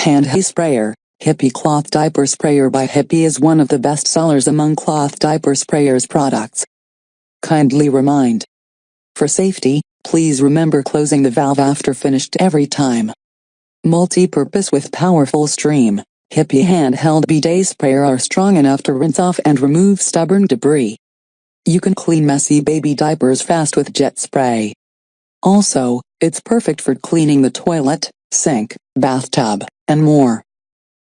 Handheld sprayer. HIPPIH cloth diaper sprayer by HIPPIH is one of the best sellers among cloth diaper sprayers products. Kindly remind. For safety, please remember closing the valve after finished every time. Multi-purpose with powerful stream. HIPPIH handheld bidet sprayer are strong enough to rinse off and remove stubborn debris. You can clean messy baby diapers fast with jet spray. Also, it's perfect for cleaning the toilet, sink, bathtub, and more.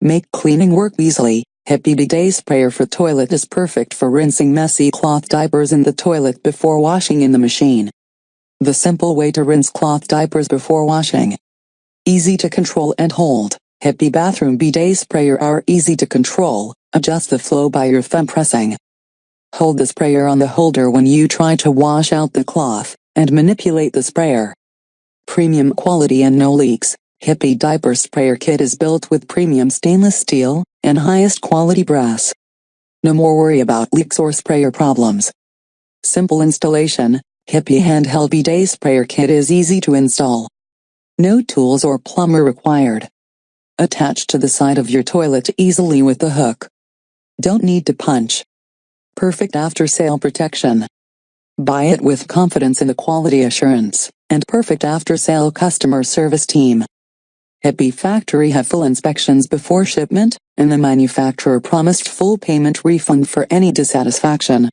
Make cleaning work easily. HIPPIH bidet sprayer for toilet is perfect for rinsing messy cloth diapers in the toilet before washing in the machine. The simple way to rinse cloth diapers before washing. Easy to control and hold. HIPPIH bathroom bidet sprayer are easy to control. Adjust the flow by your thumb pressing. Hold the sprayer on the holder when you try to wash out the cloth, and manipulate the sprayer. Premium quality and no leaks. HIPPIH diaper sprayer kit is built with premium stainless steel and highest quality brass. No more worry about leaks or sprayer problems. Simple installation. HIPPIH handheld bidet sprayer kit is easy to install. No tools or plumber required. Attached to the side of your toilet easily with the hook. Don't need to punch. Perfect after-sale protection. Buy it with confidence in the quality assurance, and perfect after-sale customer service team. HIPPIH factory have full inspections before shipment, and the manufacturer promised full payment refund for any dissatisfaction.